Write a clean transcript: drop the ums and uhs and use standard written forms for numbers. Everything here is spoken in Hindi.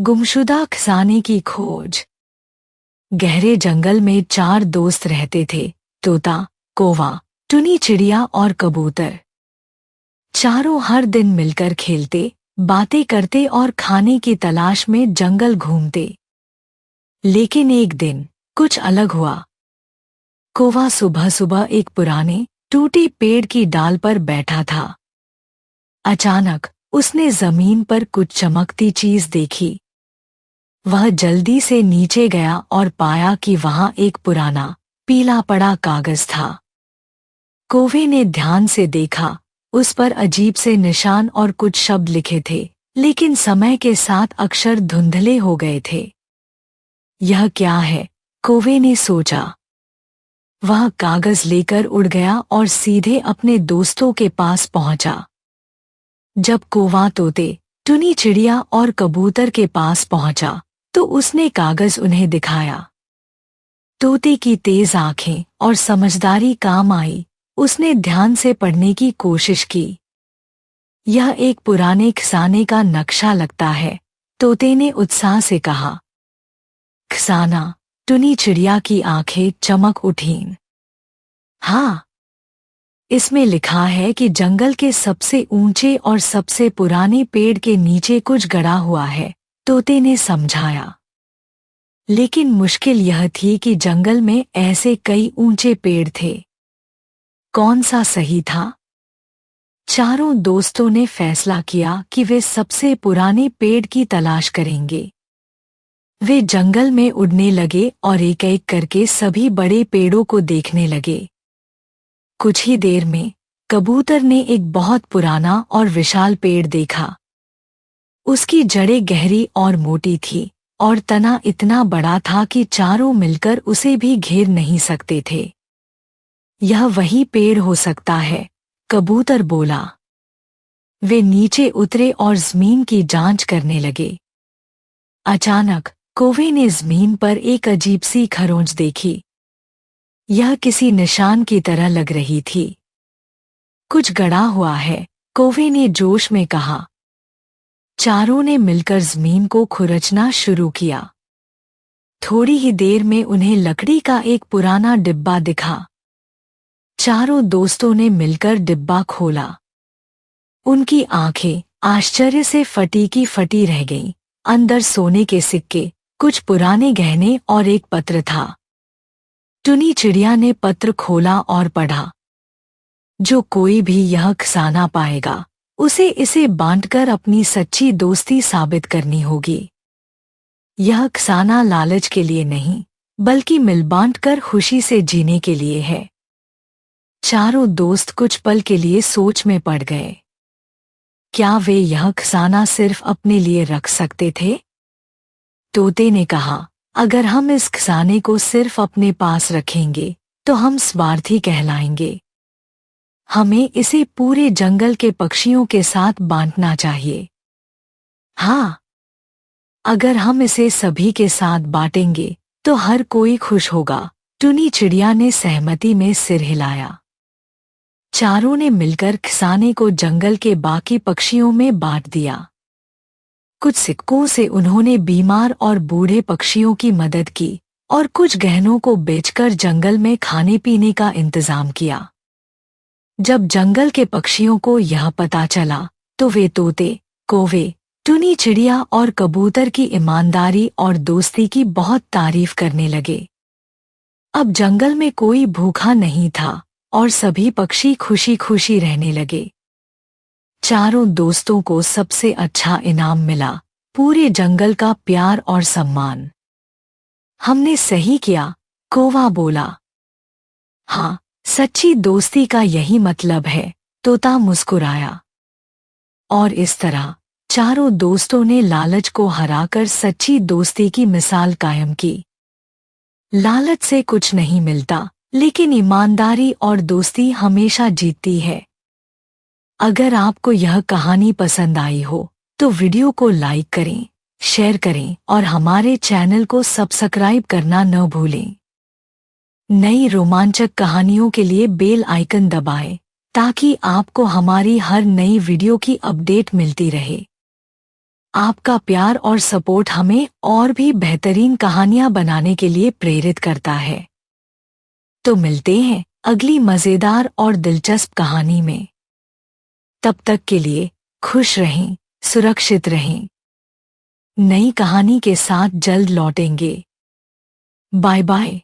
गुमशुदा खजाने की खोज। गहरे जंगल में 4 दोस्त रहते थे, तोता, कौवा, टुनी चिड़िया और कबूतर। चारों हर दिन मिलकर खेलते, बातें करते और खाने की तलाश में जंगल घूमते। लेकिन एक दिन कुछ अलग हुआ। कौवा सुबह सुबह एक पुराने टूटे पेड़ की डाल पर बैठा था। अचानक उसने जमीन पर कुछ चमकती चीज देखी। वह जल्दी से नीचे गया और पाया कि वहां एक पुराना पीला पड़ा कागज था। कौवे ने ध्यान से देखा। उस पर अजीब से निशान और कुछ शब्द लिखे थे, लेकिन समय के साथ अक्षर धुंधले हो गए थे। यह क्या है? कौवे ने सोचा। वह कागज लेकर उड़ गया और सीधे अपने दोस्तों के पास पहुंचा। जब कौवा तोते, टुनी चिड़िया और कबूतर के पास पहुंचा तो उसने कागज उन्हें दिखाया। तोते की तेज आंखें और समझदारी काम आई। उसने ध्यान से पढ़ने की कोशिश की। यह एक पुराने खजाने का नक्शा लगता है, तोते ने उत्साह से कहा। खजाना? टुनी चिड़िया की आंखें चमक उठीं। हाँ, इसमें लिखा है कि जंगल के सबसे ऊंचे और सबसे पुराने पेड़ के नीचे कुछ गड़ा हुआ है, तोते ने समझाया। लेकिन मुश्किल यह थी कि जंगल में ऐसे कई ऊंचे पेड़ थे। कौन सा सही था? चारों दोस्तों ने फैसला किया कि वे सबसे पुराने पेड़ की तलाश करेंगे। वे जंगल में उड़ने लगे और एक एक करके सभी बड़े पेड़ों को देखने लगे। कुछ ही देर में कबूतर ने एक बहुत पुराना और विशाल पेड़ देखा। उसकी जड़ें गहरी और मोटी थी और तना इतना बड़ा था कि चारों मिलकर उसे भी घेर नहीं सकते थे। यह वही पेड़ हो सकता है, कबूतर बोला। वे नीचे उतरे और जमीन की जांच करने लगे। अचानक कौवे ने जमीन पर एक अजीब सी खरोंच देखी। यह किसी निशान की तरह लग रही थी। कुछ गड़ा हुआ है, कौवे ने जोश में कहा। चारों ने मिलकर जमीन को खुरचना शुरू किया। थोड़ी ही देर में उन्हें लकड़ी का एक पुराना डिब्बा दिखा। चारों दोस्तों ने मिलकर डिब्बा खोला। उनकी आंखें आश्चर्य से फटी की फटी रह गईं। अंदर सोने के सिक्के, कुछ पुराने गहने और एक पत्र था। टुनी चिड़िया ने पत्र खोला और पढ़ा। जो कोई भी यह खजाना पाएगा, उसे इसे बांटकर अपनी सच्ची दोस्ती साबित करनी होगी। यह खजाना लालच के लिए नहीं, बल्कि मिल बांटकर खुशी से जीने के लिए है। चारों दोस्त कुछ पल के लिए सोच में पड़ गए। क्या वे यह खजाना सिर्फ अपने लिए रख सकते थे? तोते ने कहा, अगर हम इस खजाने को सिर्फ अपने पास रखेंगे तो हम स्वार्थी कहलाएंगे। हमें इसे पूरे जंगल के पक्षियों के साथ बांटना चाहिए। हाँ, अगर हम इसे सभी के साथ बांटेंगे तो हर कोई खुश होगा, टुनी चिड़िया ने सहमति में सिर हिलाया। चारों ने मिलकर खजाने को जंगल के बाकी पक्षियों में बांट दिया। कुछ सिक्कों से उन्होंने बीमार और बूढ़े पक्षियों की मदद की और कुछ गहनों को बेचकर जंगल में खाने पीने का इंतजाम किया। जब जंगल के पक्षियों को यह पता चला तो वे तोते, कौवे, टुनी चिड़िया और कबूतर की ईमानदारी और दोस्ती की बहुत तारीफ करने लगे। अब जंगल में कोई भूखा नहीं था और सभी पक्षी खुशी खुशी रहने लगे। चारों दोस्तों को सबसे अच्छा इनाम मिला, पूरे जंगल का प्यार और सम्मान। हमने सही किया, कौवा बोला। हाँ, सच्ची दोस्ती का यही मतलब है, तोता मुस्कुराया। और इस तरह चारों दोस्तों ने लालच को हराकर सच्ची दोस्ती की मिसाल कायम की। लालच से कुछ नहीं मिलता, लेकिन ईमानदारी और दोस्ती हमेशा जीतती है। अगर आपको यह कहानी पसंद आई हो तो वीडियो को लाइक करें, शेयर करें और हमारे चैनल को सब्सक्राइब करना न भूलें। नई रोमांचक कहानियों के लिए बेल आइकन दबाएं ताकि आपको हमारी हर नई वीडियो की अपडेट मिलती रहे। आपका प्यार और सपोर्ट हमें और भी बेहतरीन कहानियां बनाने के लिए प्रेरित करता है। तो मिलते हैं अगली मजेदार और दिलचस्प कहानी में। तब तक के लिए खुश रहें, सुरक्षित रहें। नई कहानी के साथ जल्द लौटेंगे। Bye bye.